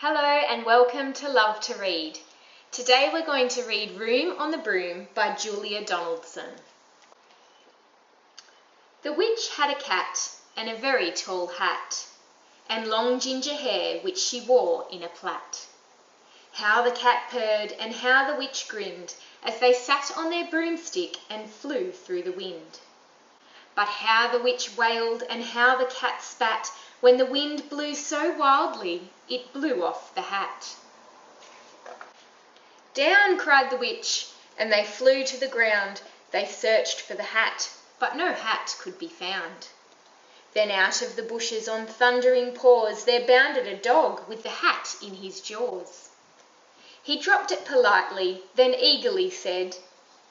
Hello and welcome to Love to Read. Today we're going to read Room on the Broom by Julia Donaldson. The witch had a cat and a very tall hat, and long ginger hair which she wore in a plait. How the cat purred and how the witch grinned as they sat on their broomstick and flew through the wind. But how the witch wailed and how the cat spat when the wind blew so wildly it blew off the hat. Down, cried the witch, and they flew to the ground. They searched for the hat, but no hat could be found. Then out of the bushes on thundering paws there bounded a dog with the hat in his jaws. He dropped it politely, then eagerly said,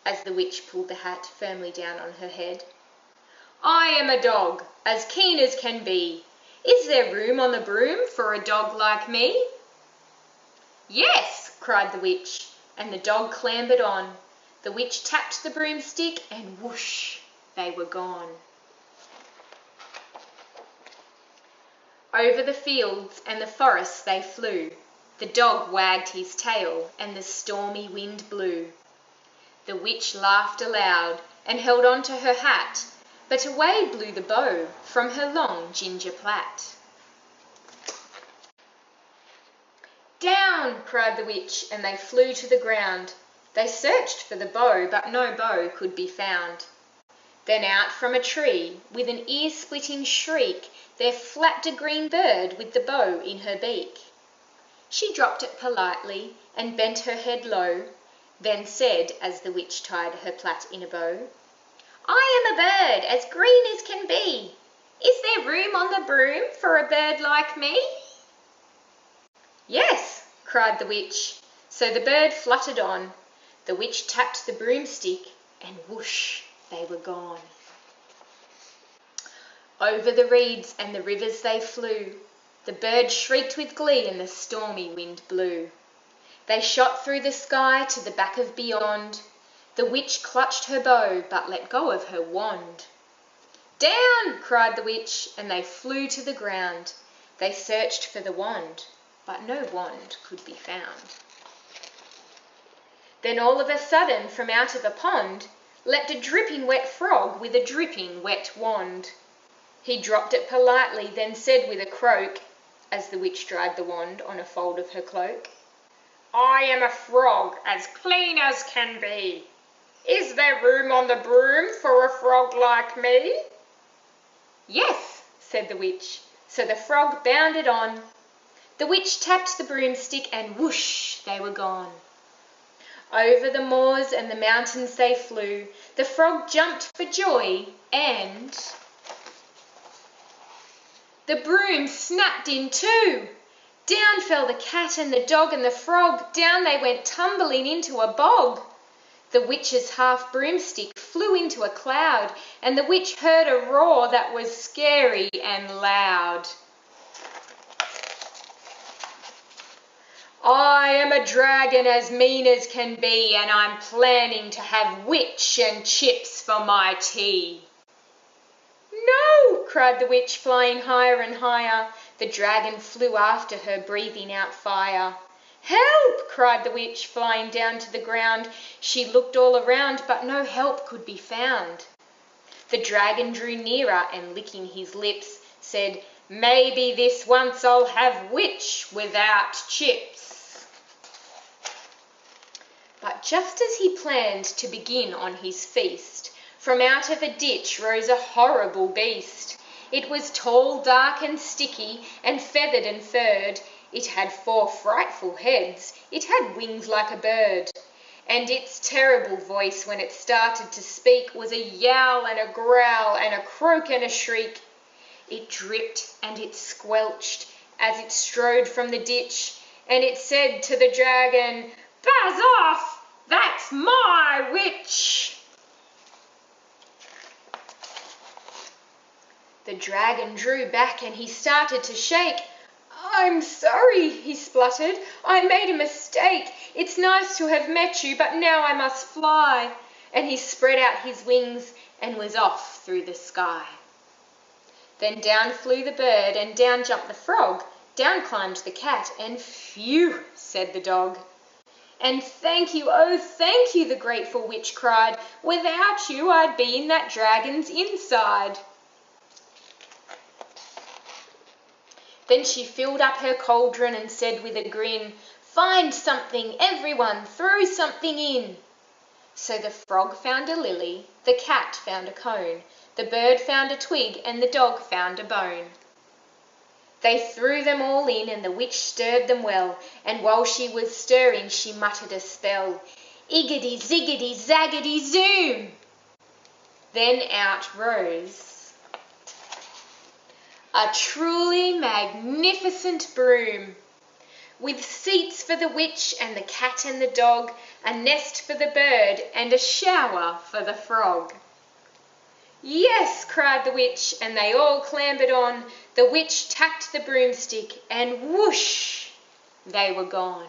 as the witch pulled the hat firmly down on her head, "I am a dog, as keen as can be. Is there room on the broom for a dog like me?" "Yes," cried the witch, and the dog clambered on. The witch tapped the broomstick and whoosh, they were gone. Over the fields and the forests they flew. The dog wagged his tail and the stormy wind blew. The witch laughed aloud and held on to her hat, but away blew the bow from her long ginger plait. "Down!" cried the witch, and they flew to the ground. They searched for the bow, but no bow could be found. Then out from a tree, with an ear-splitting shriek, there flapped a green bird with the bow in her beak. She dropped it politely and bent her head low, then said, as the witch tied her plait in a bow, "I am a bird as green as can be. Is there room on the broom for a bird like me?" "Yes," cried the witch. So the bird fluttered on. The witch tapped the broomstick and whoosh, they were gone. Over the reeds and the rivers they flew. The bird shrieked with glee and the stormy wind blew. They shot through the sky to the back of beyond. The witch clutched her bow but let go of her wand. "Down!" cried the witch, and they flew to the ground. They searched for the wand, but no wand could be found. Then all of a sudden from out of a pond leapt a dripping wet frog with a dripping wet wand. He dropped it politely, then said with a croak, as the witch dried the wand on a fold of her cloak, "I am a frog as clean as can be. Is there room on the broom for a frog like me?" "Yes," said the witch, so the frog bounded on. The witch tapped the broomstick and whoosh, they were gone. Over the moors and the mountains they flew. The frog jumped for joy and the broom snapped in two. Down fell the cat and the dog and the frog. Down they went tumbling into a bog. The witch's half broomstick flew into a cloud, and the witch heard a roar that was scary and loud. "I am a dragon as mean as can be, and I'm planning to have witch and chips for my tea." "No!" cried the witch, flying higher and higher. The dragon flew after her, breathing out fire. "Help!" cried the witch, flying down to the ground. She looked all around, but no help could be found. The dragon drew nearer and, licking his lips, said, "Maybe this once I'll have witch without chips." But just as he planned to begin on his feast, from out of a ditch rose a horrible beast. It was tall, dark and sticky, and feathered and furred. It had 4 frightful heads. It had wings like a bird. And its terrible voice, when it started to speak, was a yowl and a growl and a croak and a shriek. It dripped and it squelched as it strode from the ditch, and it said to the dragon, "Buzz off! That's my witch!" The dragon drew back and he started to shake. "I'm sorry," he spluttered. "I made a mistake. It's nice to have met you, but now I must fly." And he spread out his wings and was off through the sky. Then down flew the bird and down jumped the frog, Down climbed the cat, and "Phew," said the dog. "And thank you, oh thank you," the grateful witch cried. "Without you I'd be in that dragon's inside." Then she filled up her cauldron and said with a grin, "Find something, everyone, throw something in." So the frog found a lily, the cat found a cone, the bird found a twig, and the dog found a bone. They threw them all in, and the witch stirred them well, and while she was stirring she muttered a spell, "Iggity, ziggity, zaggity, zoom!" Then out rose a truly magnificent broom, with seats for the witch and the cat and the dog, a nest for the bird, and a shower for the frog. "Yes," cried the witch, and they all clambered on. The witch tapped the broomstick, and whoosh, they were gone.